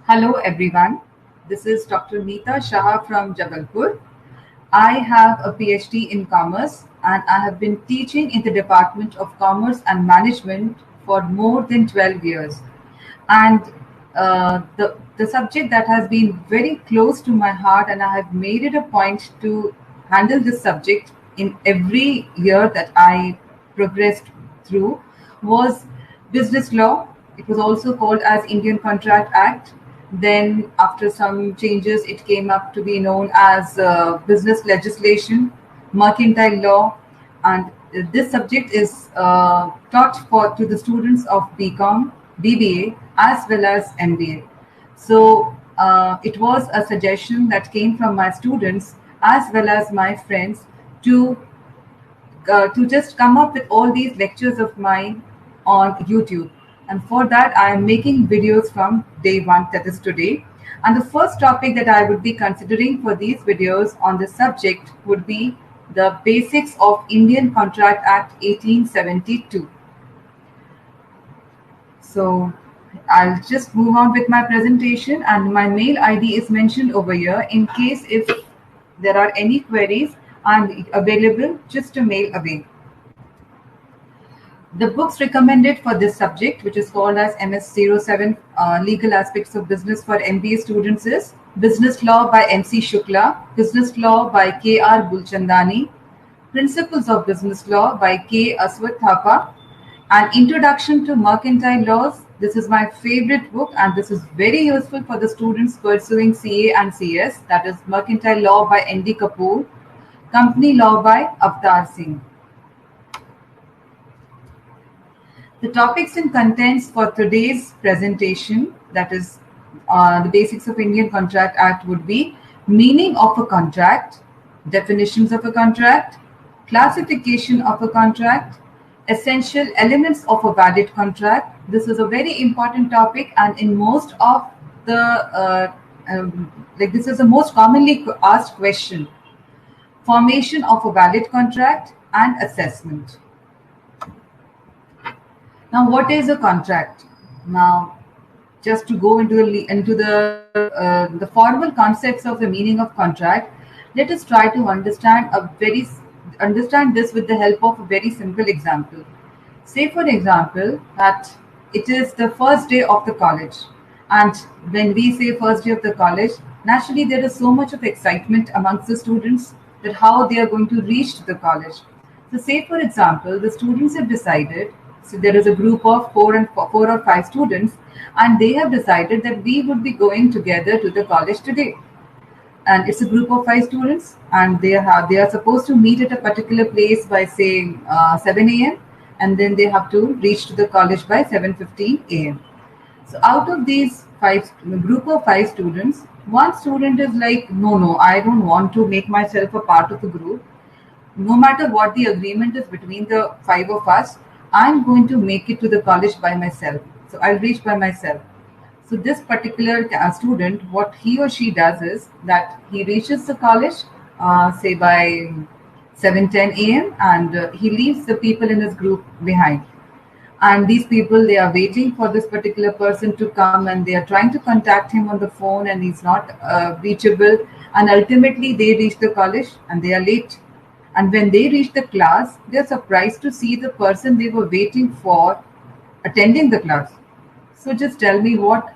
Hello everyone, this is Dr. Mita Shah from Jabalpur. I have a PhD in commerce and I have been teaching in the Department of Commerce and Management for more than 12 years. And the subject that has been very close to my heart, and I have made it a point to handle this subject in every year that I progressed through, was business law. It was also called as Indian Contract Act. Then, after some changes, it came up to be known as business legislation, mercantile law, and this subject is taught for to the students of BCom, BBA, as well as MBA. So it was a suggestion that came from my students as well as my friends to just come up with all these lectures of mine on YouTube. And for that, I am making videos from day one, that is today. And the first topic that I would be considering for these videos on this subject would be the basics of Indian Contract Act 1872. So I'll just move on with my presentation, and my mail ID is mentioned over here. In case if there are any queries, I'm available just to mail away. The books recommended for this subject, which is called as MS07 Legal Aspects of Business for MBA students, is Business Law by MC Shukla, Business Law by KR Bulchandani, Principles of Business Law by K. Aswath Thapa, and Introduction to Mercantile Laws. This is my favorite book, and this is very useful for the students pursuing CA and CS, that is Mercantile Law by N.D. Kapoor, Company Law by Avtar Singh. The topics and contents for today's presentation, that is the basics of Indian Contract Act, would be meaning of a contract, definitions of a contract, classification of a contract, essential elements of a valid contract. This is a very important topic, and in most of the this is the most commonly asked question: formation of a valid contract and assessment. Now, what is a contract? Now, just to go into the formal concepts of the meaning of contract, let us try to understand this with the help of a very simple example. Say, for example, that it is the first day of the college, and when we say first day of the college, naturally there is so much of excitement amongst the students that how they are going to reach to the college. So, say for example, the students have decided. So there is a group of four or five students, and they have decided that we would be going together to the college today. And it's a group of five students, and they are supposed to meet at a particular place by saying 7 a.m. and then they have to reach to the college by 7:15 a.m. So out of these group of five students, one student is like, no, I don't want to make myself a part of the group. No matter what the agreement is between the five of us, I'm going to make it to the college by myself. So I'll reach by myself. So this particular student, what he or she does is that he reaches the college, say by 7:10 a.m. and he leaves the people in his group behind. And these people, they are waiting for this particular person to come, and they are trying to contact him on the phone, and he's not reachable. And ultimately they reach the college and they are late. And when they reach the class, they're surprised to see the person they were waiting for attending the class. So just tell me what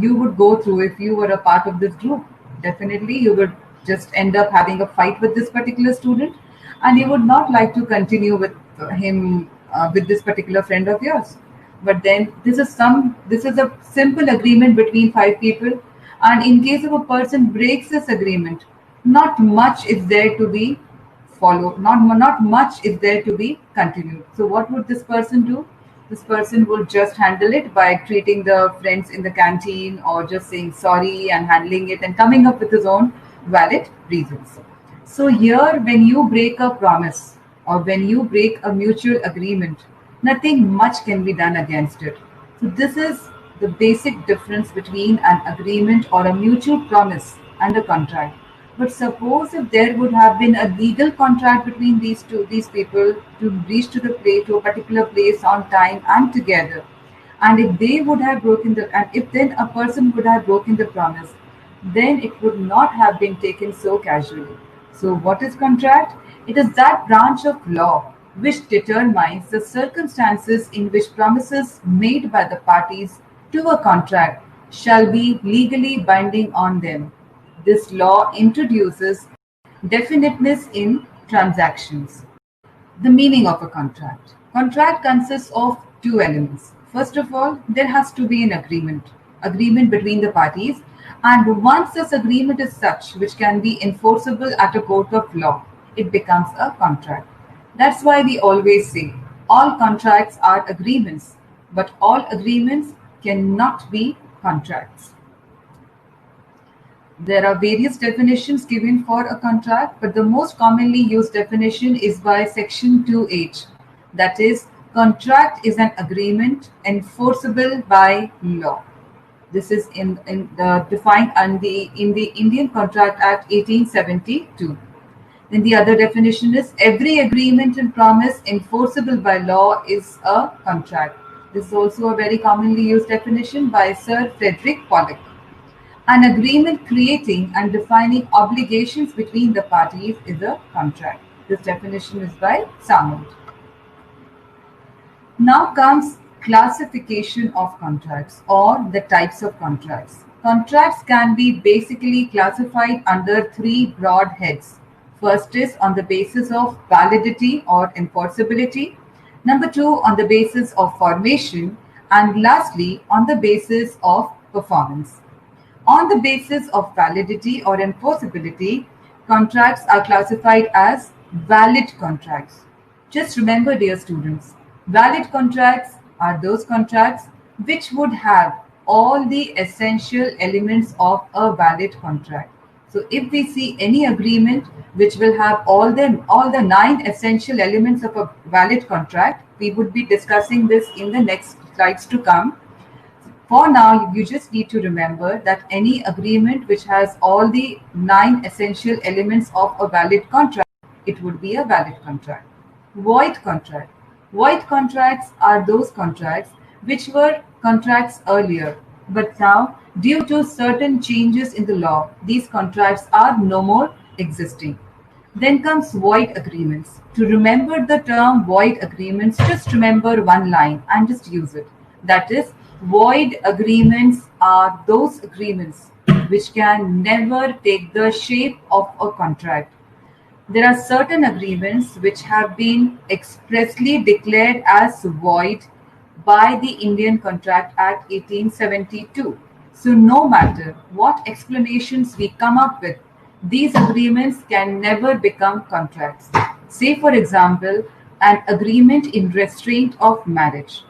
you would go through if you were a part of this group. Definitely you would just end up having a fight with this particular student, and you would not like to continue with him, with this particular friend of yours. But then this is a simple agreement between five people, and in case of a person breaks this agreement, not much is there to be followed, not much is there to be continued. So what would this person do? This person will just handle it by treating the friends in the canteen, or just saying sorry and handling it and coming up with his own valid reasons. So here, when you break a promise or when you break a mutual agreement, nothing much can be done against it. So this is the basic difference between an agreement or a mutual promise and a contract. But suppose if there would have been a legal contract between these people to reach to a particular place on time and together, And if they would have broken the, and if then a person would have broken the promise, then it would not have been taken so casually. So, what is contract? It is that branch of law which determines the circumstances in which promises made by the parties to a contract shall be legally binding on them. This law introduces definiteness in transactions. The meaning of a contract. Contract consists of two elements. First of all, there has to be an agreement between the parties, and once this agreement is such which can be enforceable at a court of law, it becomes a contract. That's why we always say all contracts are agreements, but all agreements cannot be contracts. There are various definitions given for a contract, but the most commonly used definition is by Section 2H. That is, contract is an agreement enforceable by law. This is defined in the Indian Contract Act 1872. Then the other definition is every agreement and promise enforceable by law is a contract. This is also a very commonly used definition by Sir Frederick Pollock. An agreement creating and defining obligations between the parties is a contract. This definition is by Salmond. Now comes classification of contracts or the types of contracts. Contracts can be basically classified under three broad heads. First is on the basis of validity or enforceability. Number two, on the basis of formation. And lastly, on the basis of performance. On the basis of validity or enforceability, contracts are classified as valid contracts. Just remember, dear students, valid contracts are those contracts which would have all the essential elements of a valid contract. So if we see any agreement which will have all the nine essential elements of a valid contract, we would be discussing this in the next slides to come. For now, you just need to remember that any agreement which has all the nine essential elements of a valid contract, it would be a valid contract. Void contract. Void contracts are those contracts which were contracts earlier, but now, due to certain changes in the law, these contracts are no more existing. Then comes void agreements. To remember the term void agreements, just remember one line and just use it. That is, void agreements are those agreements which can never take the shape of a contract. There are certain agreements which have been expressly declared as void by the Indian Contract Act 1872. So, no matter what explanations we come up with, these agreements can never become contracts. Say, for example, an agreement in restraint of marriage.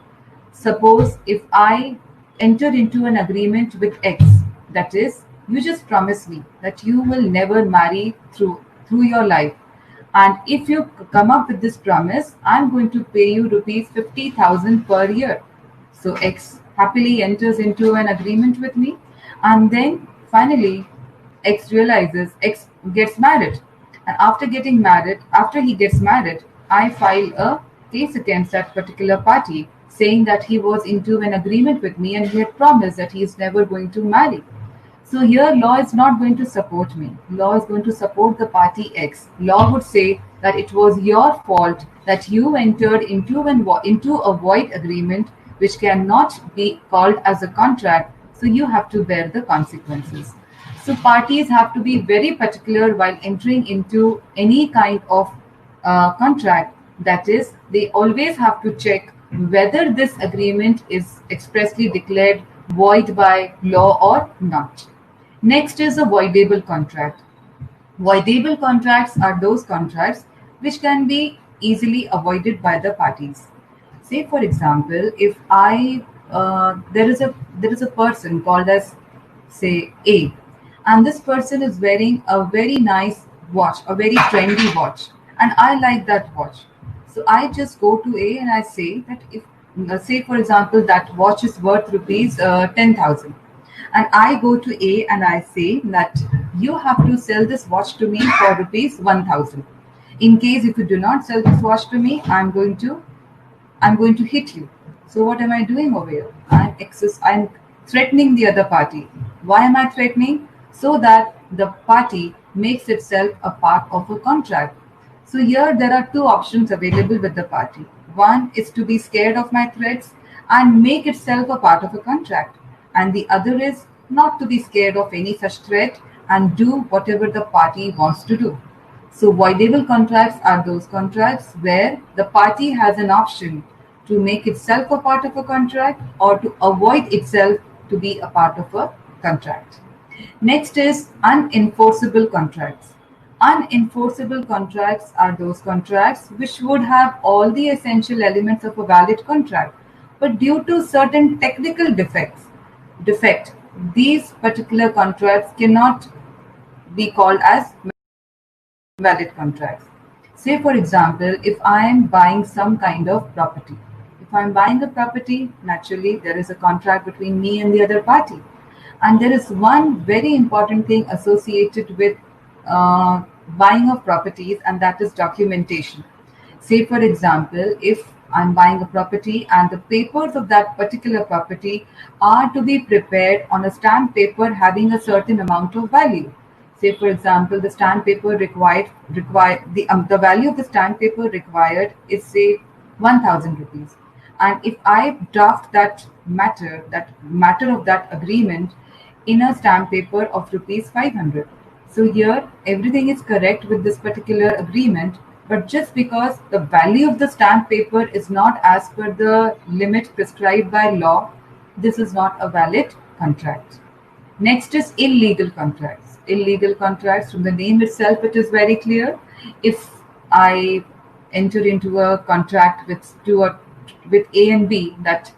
Suppose if I enter into an agreement with X, that is, you just promise me that you will never marry through your life. And if you come up with this promise, I'm going to pay you rupees 50,000 per year. So X happily enters into an agreement with me, and then finally X gets married. And after he gets married, I file a case against that particular party saying that he was into an agreement with me and he had promised that he is never going to marry. So here law is not going to support me. Law is going to support the party X. Law would say that it was your fault that you entered into a void agreement which cannot be called as a contract, so you have to bear the consequences. So parties have to be very particular while entering into any kind of contract. That is, they always have to check whether this agreement is expressly declared void by law or not. Next is a voidable contract. Voidable contracts are those contracts which can be easily avoided by the parties. Say, for example, if I there is a person called as, say, A, and this person is wearing a very nice watch, a very trendy watch, and I like that watch. So I just go to A and I say that if, say, for example, that watch is worth rupees 10,000. And I go to A and I say that you have to sell this watch to me for rupees 1,000. In case if you do not sell this watch to me, I'm going to hit you. So what am I doing over here? I'm threatening the other party. Why am I threatening? So that the party makes itself a part of a contract. So here there are two options available with the party. One is to be scared of my threats and make itself a part of a contract. And the other is not to be scared of any such threat and do whatever the party wants to do. So voidable contracts are those contracts where the party has an option to make itself a part of a contract or to avoid itself to be a part of a contract. Next is unenforceable contracts. Unenforceable contracts are those contracts which would have all the essential elements of a valid contract, but due to certain technical defect, these particular contracts cannot be called as valid contracts. Say, for example, if I am buying some kind of property. If I'm buying a property, naturally there is a contract between me and the other party. And there is one very important thing associated with buying of properties, and that is documentation. Say, for example, if I'm buying a property and the papers of that particular property are to be prepared on a stamp paper having a certain amount of value. Say, for example, the stamp paper required the value of the stamp paper required is say 1,000 rupees, and if I draft that matter of that agreement in a stamp paper of rupees 500. So here everything is correct with this particular agreement, but just because the value of the stamp paper is not as per the limit prescribed by law, this is not a valid contract. Next is illegal contracts. Illegal contracts, from the name itself, it is very clear. If I enter into a contract with A and B that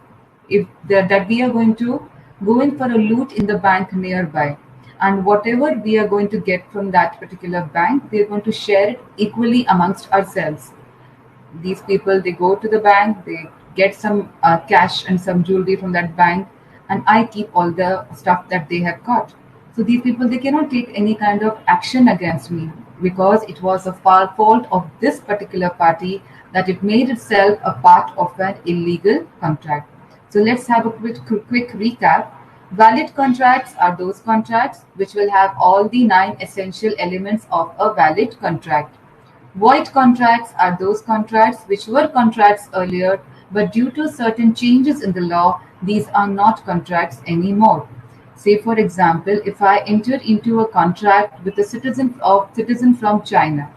we are going to go in for a loot in the bank nearby, and whatever we are going to get from that particular bank, we are going to share it equally amongst ourselves. These people, they go to the bank, they get some cash and some jewelry from that bank, and I keep all the stuff that they have got. So these people, they cannot take any kind of action against me because it was a fault of this particular party that it made itself a part of an illegal contract. So let's have a quick recap. Valid contracts are those contracts which will have all the nine essential elements of a valid contract. Void contracts are those contracts which were contracts earlier, but due to certain changes in the law, these are not contracts anymore. Say, for example, if I enter into a contract with a citizen from China,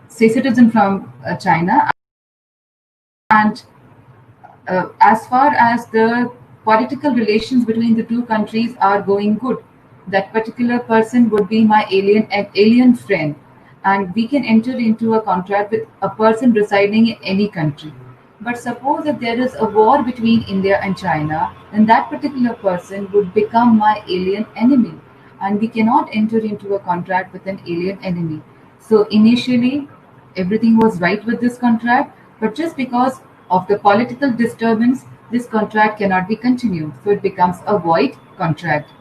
say citizen from China, and as far as the political relations between the two countries are going good, that particular person would be my alien friend, and we can enter into a contract with a person residing in any country. But suppose if there is a war between India and China, then that particular person would become my alien enemy, and we cannot enter into a contract with an alien enemy. So initially, everything was right with this contract, but just because of the political disturbance, this contract cannot be continued. So it becomes a void contract.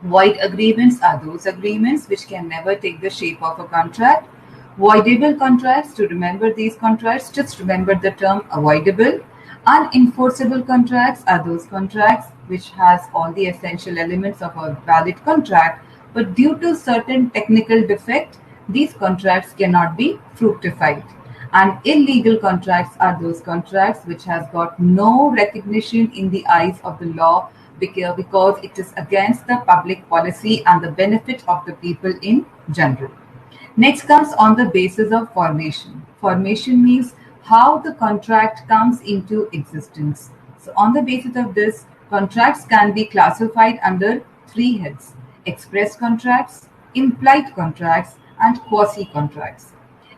Void agreements are those agreements which can never take the shape of a contract. Voidable contracts, to remember these contracts, just remember the term avoidable. Unenforceable contracts are those contracts which has all the essential elements of a valid contract, but due to certain technical defect, these contracts cannot be fructified. And illegal contracts are those contracts which has got no recognition in the eyes of the law because it is against the public policy and the benefit of the people in general. Next comes on the basis of formation. Formation means how the contract comes into existence. So on the basis of this, contracts can be classified under three heads: express contracts, implied contracts, and quasi contracts.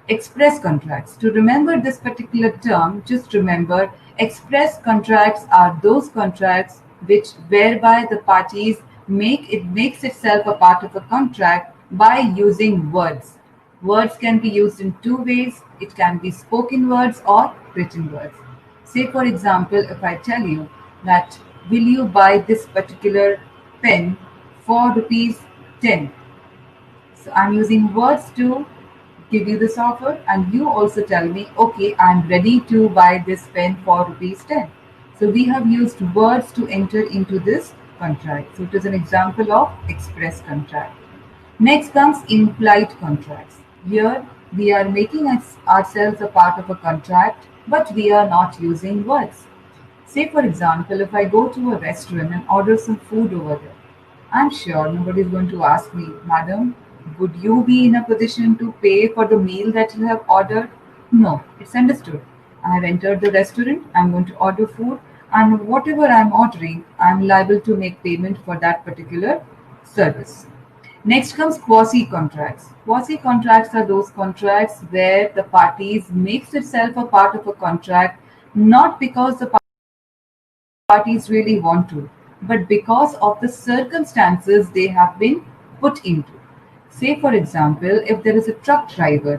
Express contracts. To remember this particular term, just remember express contracts are those contracts which whereby the parties makes itself a part of a contract by using words. Words can be used in two ways. It can be spoken words or written words. Say, for example, if I tell you that, will you buy this particular pen for rupees 10? So I'm using words to give you this offer, and you also tell me, okay, I'm ready to buy this pen for rupees 10. So we have used words to enter into this contract. So it is an example of express contract. Next comes implied contracts. Here we are making ourselves a part of a contract, but we are not using words. Say, for example, if I go to a restaurant and order some food over there, I'm sure nobody is going to ask me, Madam, would you be in a position to pay for the meal that you have ordered? No, it's understood. I have entered the restaurant, I'm going to order food, and whatever I'm ordering, I'm liable to make payment for that particular service. Next comes quasi contracts. Quasi contracts are those contracts where the parties makes itself a part of a contract not because the parties really want to, but because of the circumstances they have been put into. Say, for example, if there is a truck driver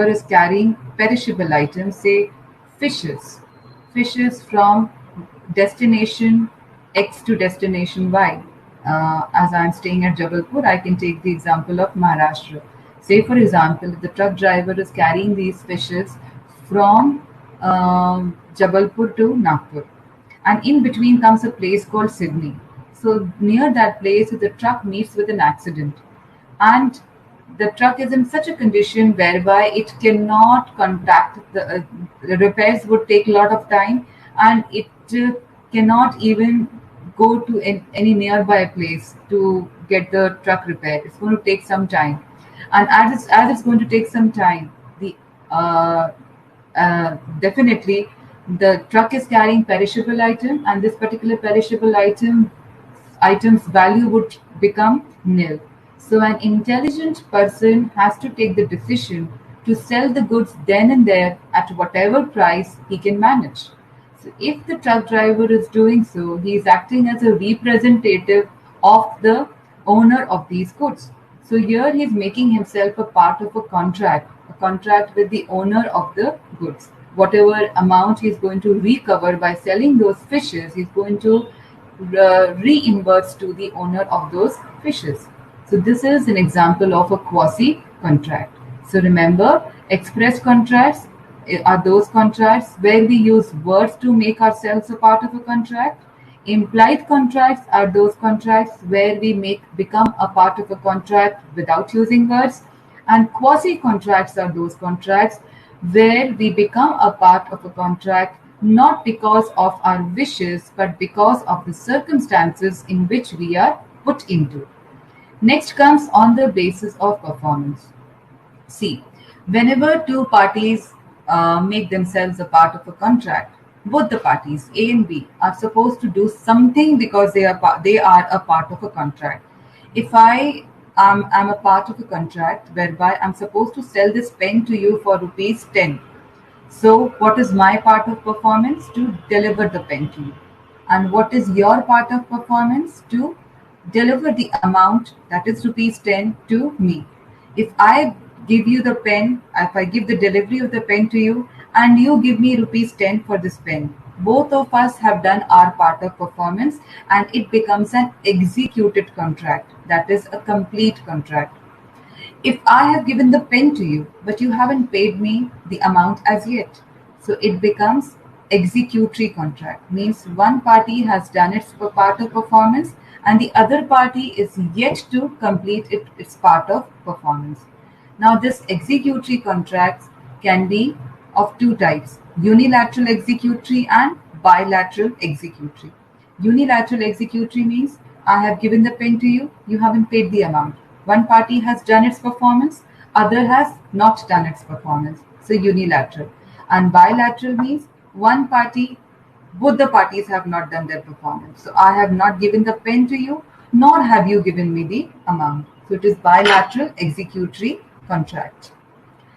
is carrying perishable items, say fishes, fishes from destination X to destination Y. As I'm staying at Jabalpur, I can take the example of Maharashtra. Say, for example, if the truck driver is carrying these fishes from Jabalpur to Nagpur, and in between comes a place called Sydney. So near that place, the truck meets with an accident, and the truck is in such a condition whereby it cannot contact the repairs would take a lot of time, and it cannot even go to any nearby place to get the truck repaired. It's going to take some time, and as it's going to take some time, the uh, definitely the truck is carrying perishable item, and this particular perishable item's value would become nil. So an intelligent person has to take the decision to sell the goods then and there at whatever price he can manage. So if the truck driver is doing so, he is acting as a representative of the owner of these goods. So here he is making himself a part of a contract with the owner of the goods. Whatever amount he is going to recover by selling those fishes, he is going to reimburse to the owner of those fishes. So this is an example of a quasi contract. So remember, express contracts are those contracts where we use words to make ourselves a part of a contract. Implied contracts are those contracts where we make become a part of a contract without using words. And quasi contracts are those contracts where we become a part of a contract not because of our wishes but because of the circumstances in which we are put into. Next comes on the basis of performance. See, whenever two parties make themselves a part of a contract, both the parties, A and B, are supposed to do something because they are a part of a contract. If am a part of a contract whereby I'm supposed to sell this pen to you for rupees 10, so, what is my part of performance? To deliver the pen to you. And what is your part of performance? To deliver the amount, that is rupees 10, to me. If I give you the pen, if I give the delivery of the pen to you, and you give me rupees 10 for this pen, both of us have done our part of performance, and it becomes an executed contract. That is a complete contract. If I have given the pen to you, but you haven't paid me the amount as yet, so it becomes executory contract. Means one party has done its part of performance, and the other party is yet to complete its part of performance. Now, this executory contracts can be of two types: unilateral executory and bilateral executory. Unilateral executory means I have given the pen to you, you haven't paid the amount. One party has done its performance, other has not done its performance. So unilateral. And bilateral means one party, both the parties have not done their performance. So I have not given the pen to you, nor have you given me the amount. So it is bilateral executory contract.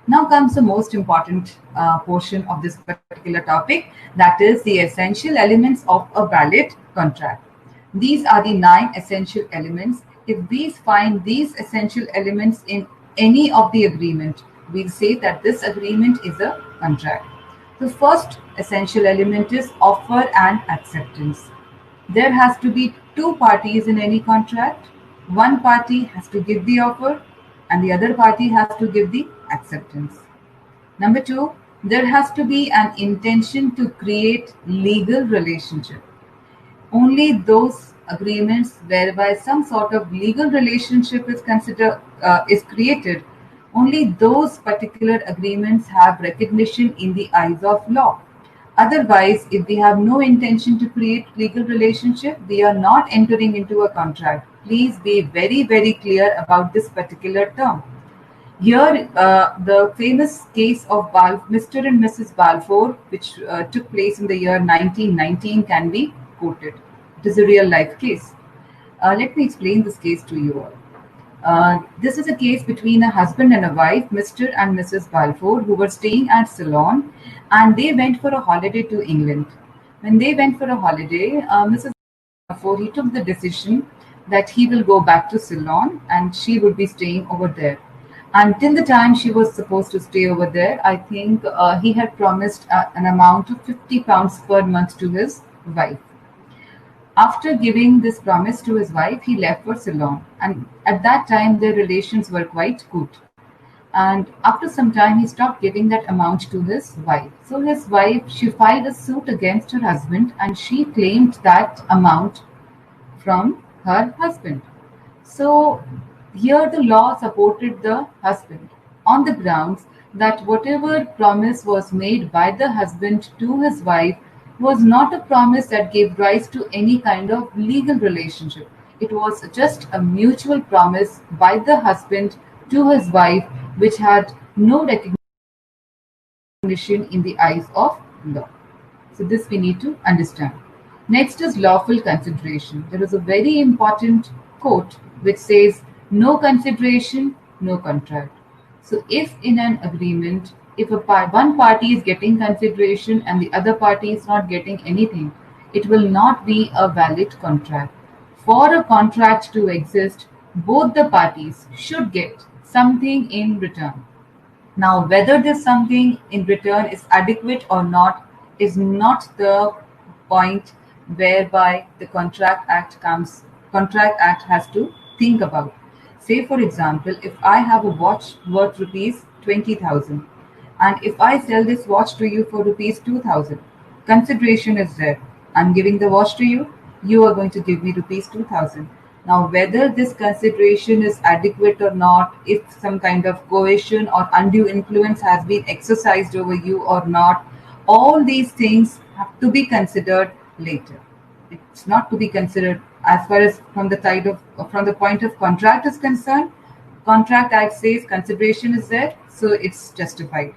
Now comes the most important portion of this particular topic, that is the essential elements of a valid contract. These are the 9 essential elements. If we find these essential elements in any of the agreement, we'll say that this agreement is a contract. The first essential element is offer and acceptance. There has to be two parties in any contract. One party has to give the offer and the other party has to give the acceptance. Number two, There has to be an intention to create legal relationship. Only those agreements whereby some sort of legal relationship is created, only those particular agreements have recognition in the eyes of law. Otherwise, if we have no intention to create legal relationship, we are not entering into a contract. Please be very, very clear about this particular term. Here, the famous case of Mr. and Mrs. Balfour, which took place in the year 1919, can be quoted. It is a real life case. Let me explain this case to you all. This is a case between a husband and a wife, Mr. and Mrs. Balfour, who were staying at Ceylon, and they went for a holiday to England. When they went for a holiday, Mrs. Balfour, he took the decision that he will go back to Ceylon and she would be staying over there. Until the time she was supposed to stay over there, I think he had promised an amount of £50 per month to his wife. After giving this promise to his wife, he left for Ceylon, and at that time their relations were quite good. And after some time, he stopped giving that amount to his wife. So his wife, she filed a suit against her husband, and she claimed that amount from her husband. So here the law supported the husband on the grounds that whatever promise was made by the husband to his wife was not a promise that gave rise to any kind of legal relationship. It was just a mutual promise by the husband to his wife, which had no recognition in the eyes of law. So this we need to understand. Next is lawful consideration. There is a very important quote which says, no consideration, no contract. So if in an agreement, if one party is getting consideration and the other party is not getting anything, it will not be a valid contract. For a contract to exist, both the parties should get something in return. Now, whether this something in return is adequate or not is not the point whereby the Contract Act has to think about. Say, for example, if I have a watch worth rupees 20,000, and if I sell this watch to you for rupees 2,000, consideration is there. I'm giving the watch to you, you are going to give me rupees 2,000. Now, whether this consideration is adequate or not, if some kind of coercion or undue influence has been exercised over you or not, all these things have to be considered later. It's not to be considered as far as from the point of contract is concerned. Contract Act says consideration is there, so it's justified.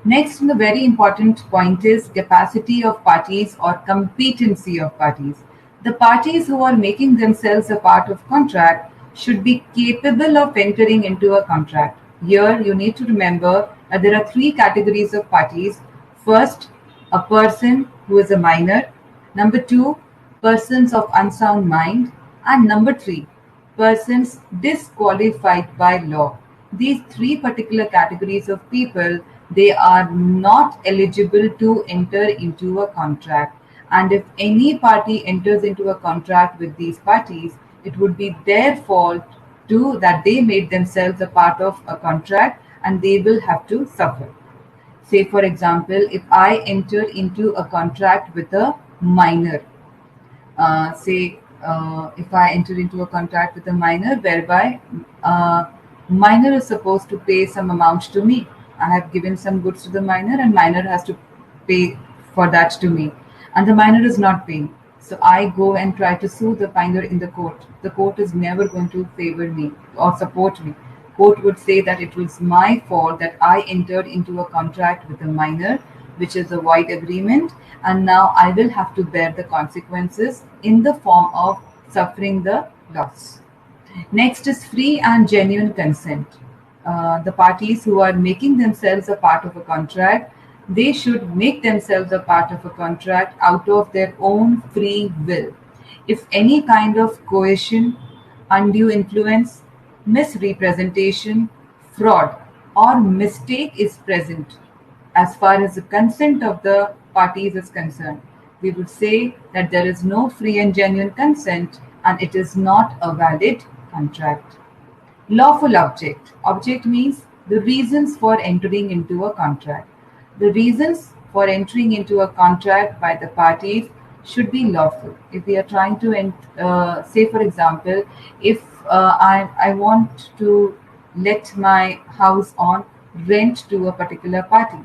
Next, the very important point is capacity of parties or competency of parties. The parties who are making themselves a part of contract should be capable of entering into a contract. Here, you need to remember that there are three categories of parties. First, a person who is a minor. Number two, persons of unsound mind. And number three, persons disqualified by law. These three particular categories of people, they are not eligible to enter into a contract. And if any party enters into a contract with these parties, it would be their fault too that they made themselves a part of a contract and they will have to suffer. Say, for example, if I enter into a contract with a minor, if I enter into a contract with a minor whereby minor is supposed to pay some amount to me. I have given some goods to the minor and minor has to pay for that to me. And the minor is not paying. So I go and try to sue the minor in the court. The court is never going to favor me or support me. Court would say that it was my fault that I entered into a contract with a minor, which is a void agreement, and now I will have to bear the consequences in the form of suffering the loss. Next is free and genuine consent. The parties who are making themselves a part of a contract, they should make themselves a part of a contract out of their own free will. If any kind of coercion, undue influence, misrepresentation, fraud, or mistake is present as far as the consent of the parties is concerned, we would say that there is no free and genuine consent and it is not a valid contract. Lawful object. Object means the reasons for entering into a contract. The reasons for entering into a contract by the parties should be lawful. If we are trying to, say, for example, if I want to let my house on rent to a particular party,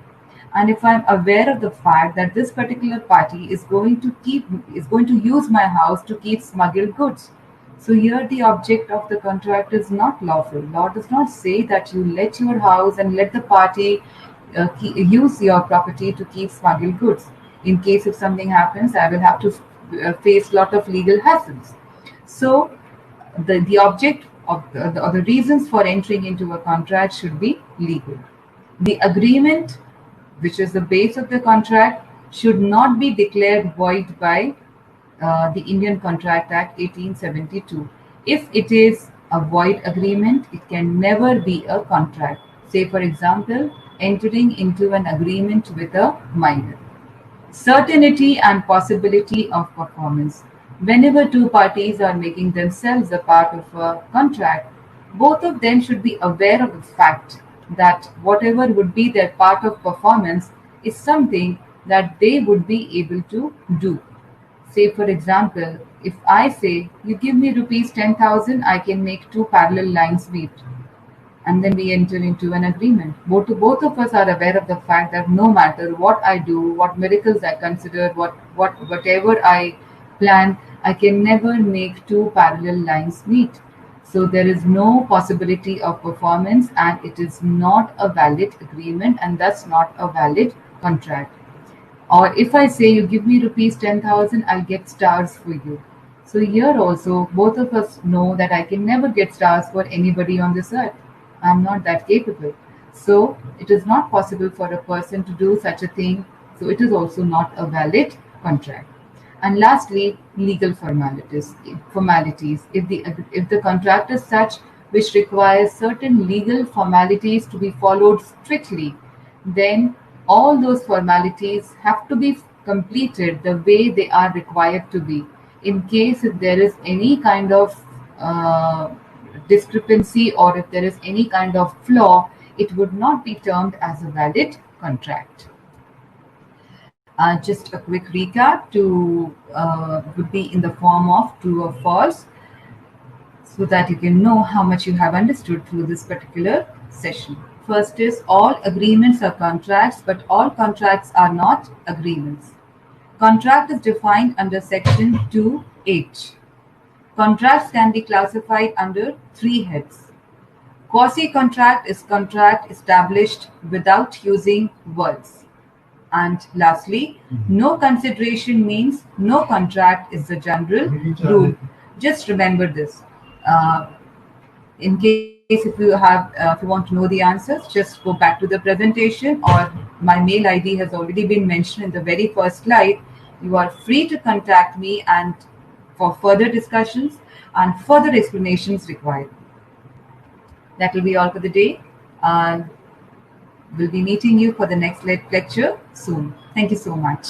and if I'm aware of the fact that this particular party is going to use my house to keep smuggled goods, so here the object of the contract is not lawful. Law does not say that you let your house and let the party use your property to keep smuggled goods. In case if something happens, I will have to face lot of legal hassles. So the object of or the reasons for entering into a contract should be legal. The agreement, which is the base of the contract, should not be declared void by the Indian Contract Act 1872. If it is a void agreement, it can never be a contract. Say, for example, entering into an agreement with a minor. Certainty and possibility of performance. Whenever two parties are making themselves a part of a contract, both of them should be aware of the fact that whatever would be their part of performance is something that they would be able to do. Say, for example, if I say, you give me rupees 10,000, I can make two parallel lines meet, and then we enter into an agreement. Both of us are aware of the fact that no matter what I do, what miracles I consider, whatever I plan, I can never make two parallel lines meet. So there is no possibility of performance, and it is not a valid agreement, and thus not a valid contract. Or if I say you give me rupees 10,000, I'll get stars for you. So here also, both of us know that I can never get stars for anybody on this earth. I'm not that capable. So it is not possible for a person to do such a thing. So it is also not a valid contract. And lastly, legal formalities. If the contract is such which requires certain legal formalities to be followed strictly, then all those formalities have to be completed the way they are required to be. In case if there is any kind of uh, discrepancy, or if there is any kind of flaw, it would not be termed as a valid contract. Just a quick recap to would be in the form of true or false, so that you can know how much you have understood through this particular session. First is, all agreements are contracts, but all contracts are not agreements. Contract is defined under section 2H. Contracts can be classified under three heads. Quasi-contract is contract established without using words. And lastly, no consideration means no contract is the general rule. Just remember this. Uh, in case if you want to know the answers, just go back to the presentation, or my mail ID has already been mentioned in the very first slide. You are free to contact me and for further discussions and further explanations required. That will be all for the day. And we'll be meeting you for the next lecture soon. Thank you so much.